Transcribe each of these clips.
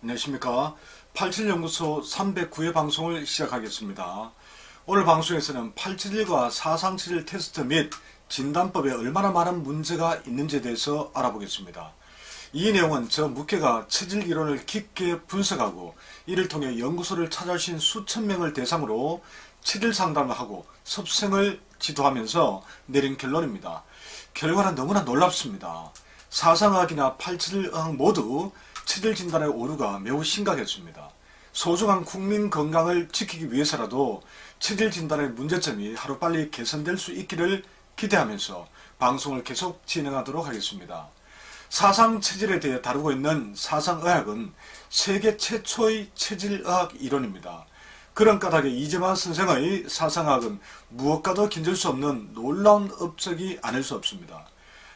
안녕하십니까. 87연구소 309회 방송을 시작하겠습니다. 오늘 방송에서는 871과 4상체질 테스트 및 진단법에 얼마나 많은 문제가 있는지에 대해서 알아보겠습니다. 이 내용은 저 묵회가 체질 이론을 깊게 분석하고 이를 통해 연구소를 찾아오신 수천 명을 대상으로 체질 상담을 하고 섭생을 지도하면서 내린 결론입니다. 결과는 너무나 놀랍습니다. 사상의학이나 871의학 모두 체질 진단의 오류가 매우 심각했습니다. 소중한 국민 건강을 지키기 위해서라도 체질 진단의 문제점이 하루빨리 개선될 수 있기를 기대하면서 방송을 계속 진행하도록 하겠습니다. 사상체질에 대해 다루고 있는 사상의학은 세계 최초의 체질의학 이론입니다. 그런 까닭에 이재만 선생의 사상의학은 무엇과도 견줄 수 없는 놀라운 업적이 아닐 수 없습니다.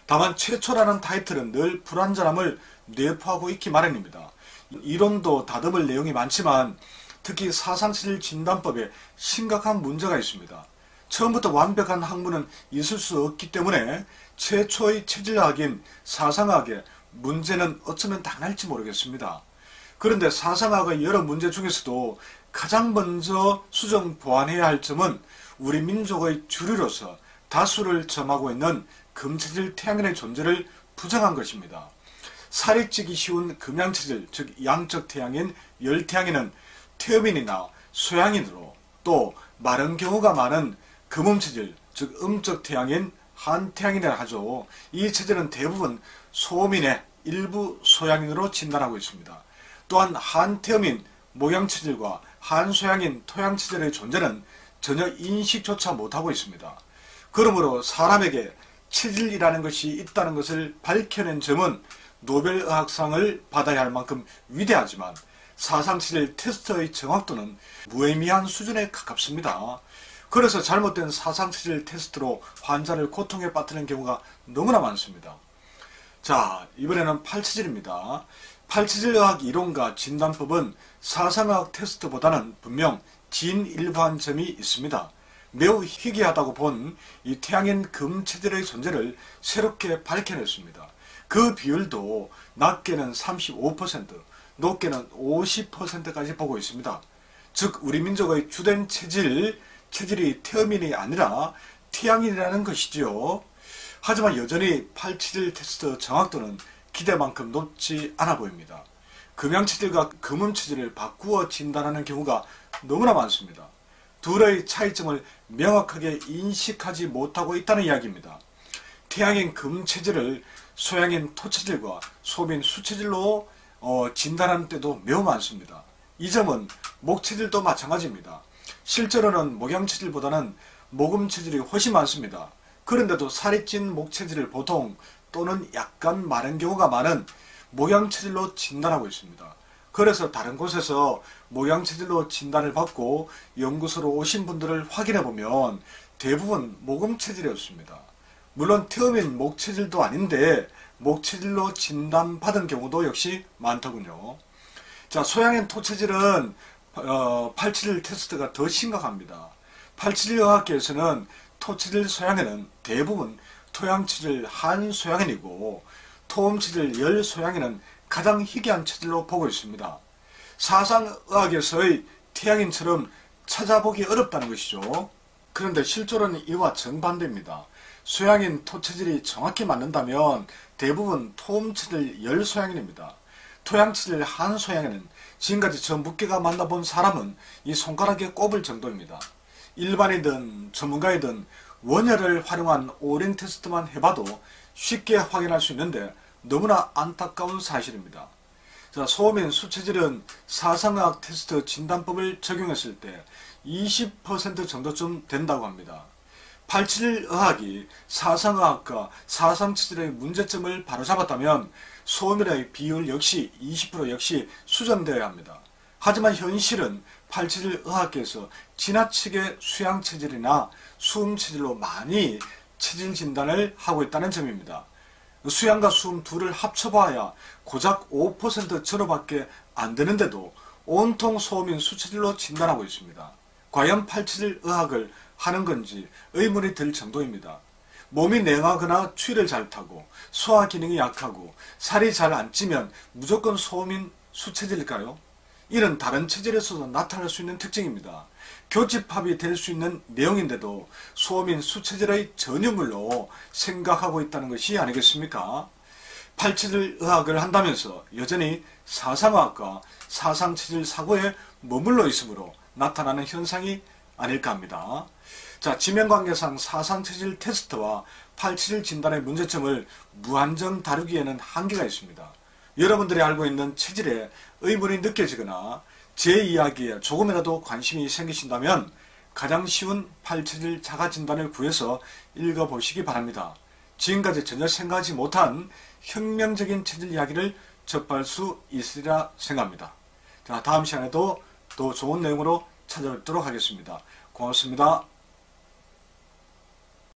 다만 최초라는 타이틀은 늘 불완전함을 내포하고 있기 마련입니다. 이론도 다듬을 내용이 많지만 특히 사상체질 진단법에 심각한 문제가 있습니다. 처음부터 완벽한 학문은 있을 수 없기 때문에 최초의 체질학인 사상학의 문제는 어쩌면 당할지 모르겠습니다. 그런데 사상학의 여러 문제 중에서도 가장 먼저 수정 보완해야 할 점은 우리 민족의 주류로서 다수를 점하고 있는 금체질 태양인의 존재를 부정한 것입니다. 살이 찌기 쉬운 금양체질, 즉 양적 태양인, 열태양인은 태음인이나 소양인으로 또 마른 경우가 많은 금음체질, 즉 음적 태양인, 한태양인이라 하죠. 이 체질은 대부분 소음인의 일부 소양인으로 진단하고 있습니다. 또한 한태음인 모양체질과 한소양인 토양체질의 존재는 전혀 인식조차 못하고 있습니다. 그러므로 사람에게 체질이라는 것이 있다는 것을 밝혀낸 점은 노벨의학상을 받아야 할 만큼 위대하지만 사상체질 테스트의 정확도는 무의미한 수준에 가깝습니다. 그래서 잘못된 사상체질 테스트로 환자를 고통에 빠뜨리는 경우가 너무나 많습니다. 자, 이번에는 8체질입니다. 8체질의학 이론과 진단법은 사상의학 테스트보다는 분명 진일보한 점이 있습니다. 매우 희귀하다고 본 이 태양인 금체질의 존재를 새롭게 밝혀냈습니다. 그 비율도 낮게는 35%, 높게는 50%까지 보고 있습니다. 즉 우리 민족의 주된 체질이 태음인이 아니라 태양인이라는 것이지요. 하지만 여전히 8체질 테스트 정확도는 기대만큼 높지 않아 보입니다. 금양체질과 금음체질을 바꾸어 진단하는 경우가 너무나 많습니다. 둘의 차이점을 명확하게 인식하지 못하고 있다는 이야기입니다. 태양인 금체질을 소양인 토체질과 소민 수체질로 진단하는 때도 매우 많습니다. 이 점은 목체질도 마찬가지입니다. 실제로는 목양체질보다는 목음체질이 훨씬 많습니다. 그런데도 살이 찐 목체질을 보통 또는 약간 마른 경우가 많은 목양체질로 진단하고 있습니다. 그래서 다른 곳에서 목양체질로 진단을 받고 연구소로 오신 분들을 확인해보면 대부분 목음체질이었습니다. 물론 태음인 목체질도 아닌데 목체질로 진단받은 경우도 역시 많더군요. 자, 소양인 토체질은 8체질 테스트가 더 심각합니다. 8체질 의학계에서는 토체질 소양인은 대부분 토양체질 한소양인이고 토음체질 열소양인은 가장 희귀한 체질로 보고 있습니다. 사상의학에서의 태양인처럼 찾아보기 어렵다는 것이죠. 그런데 실제로는 이와 정반대입니다. 소양인 토체질이 정확히 맞는다면 대부분 토음체질 열소양인입니다. 토양체질 한소양인은 지금까지 저 묵계가 만나본 사람은 이 손가락에 꼽을 정도입니다. 일반이든 전문가이든 원혈을 활용한 오랜 테스트만 해봐도 쉽게 확인할 수 있는데 너무나 안타까운 사실입니다. 자, 소음인 수체질은 사상의학 테스트 진단법을 적용했을 때 20% 정도쯤 된다고 합니다. 8체질 의학이 사상의학과 사상체질의 문제점을 바로잡았다면 소음인의 비율 역시 20% 역시 수정되어야 합니다. 하지만 현실은 8체질 의학계에서 지나치게 수양체질이나 수음체질로 많이 체질 진단을 하고 있다는 점입니다. 수양과 수음 둘을 합쳐봐야 고작 5% 전후밖에 안 되는데도 온통 소음인 수체질로 진단하고 있습니다. 과연 8체질 의학을 하는 건지 의문이 들 정도입니다. 몸이 냉하거나 추위를 잘 타고 소화 기능이 약하고 살이 잘 안 찌면 무조건 소음인 수체질일까요? 이는 다른 체질에서도 나타날 수 있는 특징입니다. 교집합이 될 수 있는 내용인데도 소음인 수체질의 전유물로 생각하고 있다는 것이 아니겠습니까? 8체질 의학을 한다면서 여전히 사상의학과 사상체질 사고에 머물러 있으므로 나타나는 현상이 아닐까 합니다. 자, 지면관계상 사상체질 테스트와 8체질 진단의 문제점을 무한정 다루기에는 한계가 있습니다. 여러분들이 알고 있는 체질에 의문이 느껴지거나 제 이야기에 조금이라도 관심이 생기신다면 가장 쉬운 8체질 자가진단을 구해서 읽어보시기 바랍니다. 지금까지 전혀 생각하지 못한 혁명적인 체질 이야기를 접할 수 있으리라 생각합니다. 자, 다음 시간에도 더 좋은 내용으로 찾아뵙도록 하겠습니다. 고맙습니다.